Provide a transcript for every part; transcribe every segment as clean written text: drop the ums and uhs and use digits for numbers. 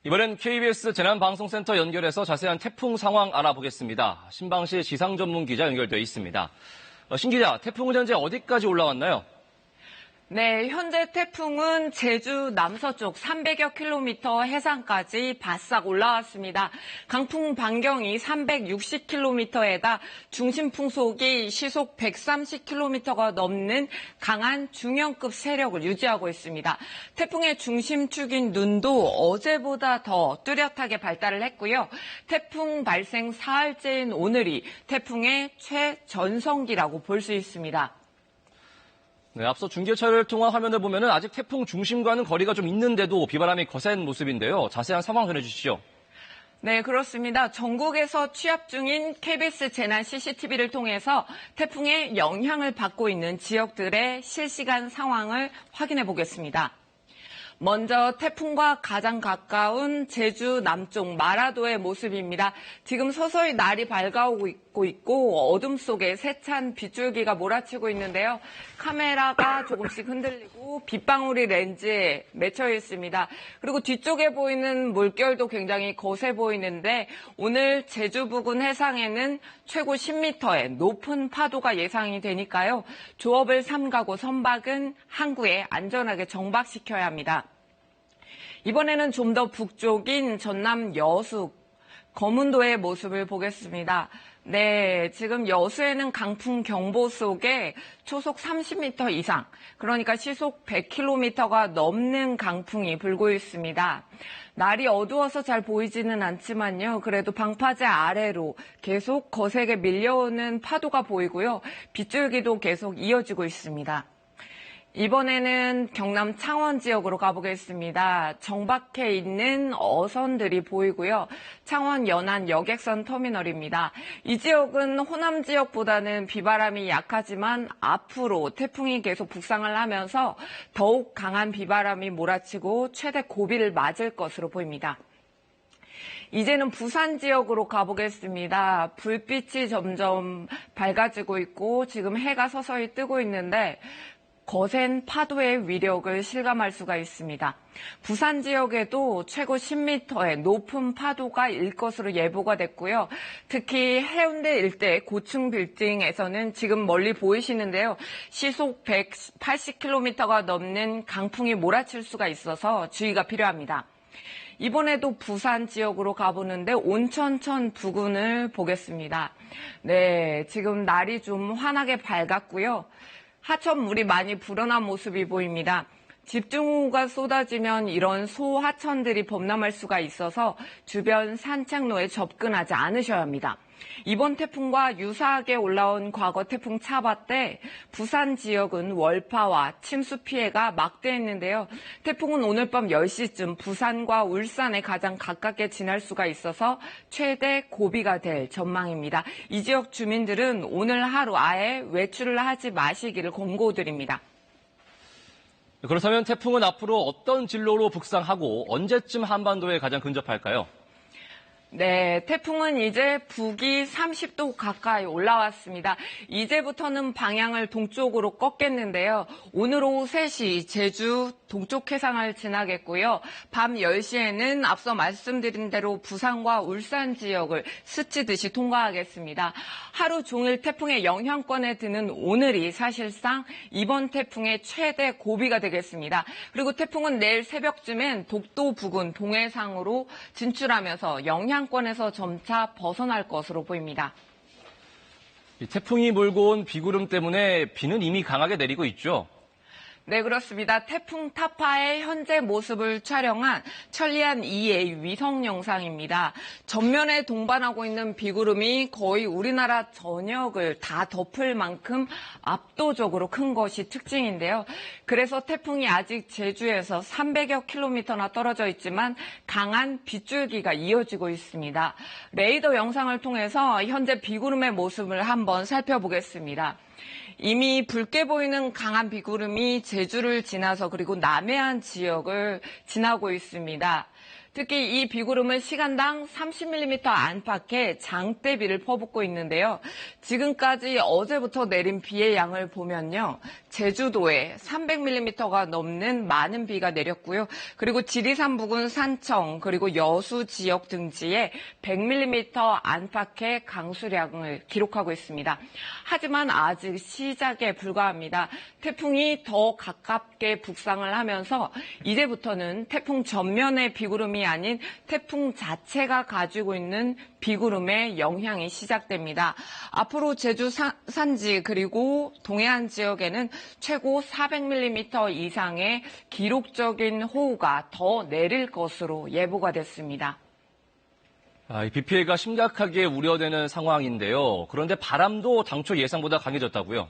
이번엔 KBS 재난방송센터 연결해서 자세한 태풍 상황 알아보겠습니다. 신방시 지상전문 기자 연결되어 있습니다. 신 기자, 태풍은 현재 어디까지 올라왔나요? 네, 현재 태풍은 제주 남서쪽 300여 킬로미터 해상까지 바싹 올라왔습니다. 강풍 반경이 360킬로미터에다 중심 풍속이 시속 130킬로미터가 넘는 강한 중형급 세력을 유지하고 있습니다. 태풍의 중심축인 눈도 어제보다 더 뚜렷하게 발달을 했고요. 태풍 발생 사흘째인 오늘이 태풍의 최전성기라고 볼 수 있습니다. 네, 앞서 중계차를 통한 화면을 보면은 아직 태풍 중심과는 거리가 좀 있는데도 비바람이 거센 모습인데요. 자세한 상황 전해주시죠. 네, 그렇습니다. 전국에서 취합 중인 KBS 재난 CCTV를 통해서 태풍의 영향을 받고 있는 지역들의 실시간 상황을 확인해 보겠습니다. 먼저 태풍과 가장 가까운 제주 남쪽 마라도의 모습입니다. 지금 서서히 날이 밝아오고 있고 어둠 속에 세찬 빗줄기가 몰아치고 있는데요. 카메라가 조금씩 흔들리고 빗방울이 렌즈에 맺혀 있습니다. 그리고 뒤쪽에 보이는 물결도 굉장히 거세 보이는데 오늘 제주 부근 해상에는 최고 10m의 높은 파도가 예상이 되니까요. 조업을 삼가고 선박은 항구에 안전하게 정박시켜야 합니다. 이번에는 좀 더 북쪽인 전남 여수, 거문도의 모습을 보겠습니다. 네, 지금 여수에는 강풍 경보 속에 초속 30m 이상, 그러니까 시속 100km가 넘는 강풍이 불고 있습니다. 날이 어두워서 잘 보이지는 않지만요. 그래도 방파제 아래로 계속 거세게 밀려오는 파도가 보이고요. 빗줄기도 계속 이어지고 있습니다. 이번에는 경남 창원 지역으로 가보겠습니다. 정박해 있는 어선들이 보이고요. 창원 연안 여객선 터미널입니다. 이 지역은 호남 지역보다는 비바람이 약하지만 앞으로 태풍이 계속 북상을 하면서 더욱 강한 비바람이 몰아치고 최대 고비를 맞을 것으로 보입니다. 이제는 부산 지역으로 가보겠습니다. 불빛이 점점 밝아지고 있고 지금 해가 서서히 뜨고 있는데 거센 파도의 위력을 실감할 수가 있습니다. 부산 지역에도 최고 10m의 높은 파도가 일 것으로 예보가 됐고요. 특히 해운대 일대 고층 빌딩에서는 지금 멀리 보이시는데요. 시속 180km가 넘는 강풍이 몰아칠 수가 있어서 주의가 필요합니다. 이번에도 부산 지역으로 가보는데 온천천 부근을 보겠습니다. 네, 지금 날이 좀 환하게 밝았고요. 하천물이 많이 불어난 모습이 보입니다. 집중호우가 쏟아지면 이런 소하천들이 범람할 수가 있어서 주변 산책로에 접근하지 않으셔야 합니다. 이번 태풍과 유사하게 올라온 과거 태풍 차바 때 부산 지역은 월파와 침수 피해가 막대했는데요. 태풍은 오늘 밤 10시쯤 부산과 울산에 가장 가깝게 지날 수가 있어서 최대 고비가 될 전망입니다. 이 지역 주민들은 오늘 하루 아예 외출을 하지 마시기를 권고드립니다. 그렇다면 태풍은 앞으로 어떤 진로로 북상하고 언제쯤 한반도에 가장 근접할까요? 네, 태풍은 이제 북위 30도 가까이 올라왔습니다. 이제부터는 방향을 동쪽으로 꺾겠는데요. 오늘 오후 3시 제주 동쪽 해상을 지나겠고요. 밤 10시에는 앞서 말씀드린 대로 부산과 울산 지역을 스치듯이 통과하겠습니다. 하루 종일 태풍의 영향권에 드는 오늘이 사실상 이번 태풍의 최대 고비가 되겠습니다. 그리고 태풍은 내일 새벽쯤엔 독도 부근 동해상으로 진출하면서 영향권에서 점차 벗어날 것으로 보입니다. 태풍이 몰고 온 비구름 때문에 비는 이미 강하게 내리고 있죠. 네, 그렇습니다. 태풍 타파의 현재 모습을 촬영한 천리안 2의 위성 영상입니다. 전면에 동반하고 있는 비구름이 거의 우리나라 전역을 다 덮을 만큼 압도적으로 큰 것이 특징인데요. 그래서 태풍이 아직 제주에서 300여 킬로미터나 떨어져 있지만 강한 빗줄기가 이어지고 있습니다. 레이더 영상을 통해서 현재 비구름의 모습을 한번 살펴보겠습니다. 이미 붉게 보이는 강한 비구름이 제주를 지나서 그리고 남해안 지역을 지나고 있습니다. 특히 이 비구름은 시간당 30mm 안팎의 장대비를 퍼붓고 있는데요. 지금까지 어제부터 내린 비의 양을 보면요. 제주도에 300mm가 넘는 많은 비가 내렸고요. 그리고 지리산 부근 산청 그리고 여수 지역 등지에 100mm 안팎의 강수량을 기록하고 있습니다. 하지만 아직 시작에 불과합니다. 태풍이 더 가깝게 북상을 하면서 이제부터는 태풍 전면의 비구름이 아닌 태풍 자체가 가지고 있는 비구름의 영향이 시작됩니다. 앞으로 제주 산지 그리고 동해안 지역에는 최고 400mm 이상의 기록적인 호우가 더 내릴 것으로 예보가 됐습니다. 이 비 피해가 심각하게 우려되는 상황인데요. 그런데 바람도 당초 예상보다 강해졌다고요?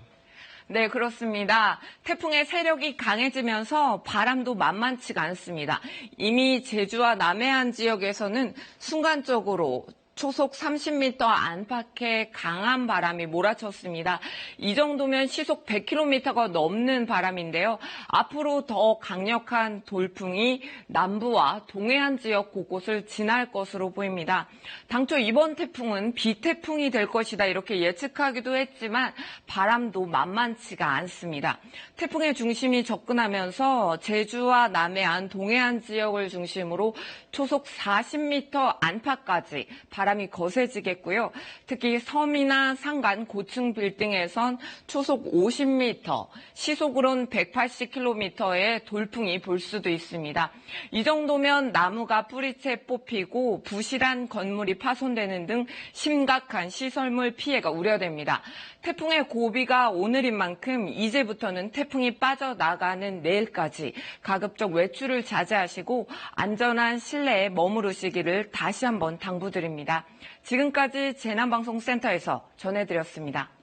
네, 그렇습니다. 태풍의 세력이 강해지면서 바람도 만만치가 않습니다. 이미 제주와 남해안 지역에서는 순간적으로 초속 30m 안팎의 강한 바람이 몰아쳤습니다. 이 정도면 시속 100km가 넘는 바람인데요. 앞으로 더 강력한 돌풍이 남부와 동해안 지역 곳곳을 지날 것으로 보입니다. 당초 이번 태풍은 비태풍이 될 것이다 이렇게 예측하기도 했지만 바람도 만만치가 않습니다. 태풍의 중심이 접근하면서 제주와 남해안, 동해안 지역을 중심으로 초속 40m 안팎까지 바람이 거세지겠고요. 특히 섬이나 산간, 고층 빌딩에선 초속 50m, 시속으론 180km의 돌풍이 불 수도 있습니다. 이 정도면 나무가 뿌리채 뽑히고 부실한 건물이 파손되는 등 심각한 시설물 피해가 우려됩니다. 태풍의 고비가 오늘인 만큼 이제부터는 태풍이 빠져나가는 내일까지 가급적 외출을 자제하시고 안전한 실내에 머무르시기를 다시 한번 당부드립니다. 지금까지 재난방송센터에서 전해드렸습니다.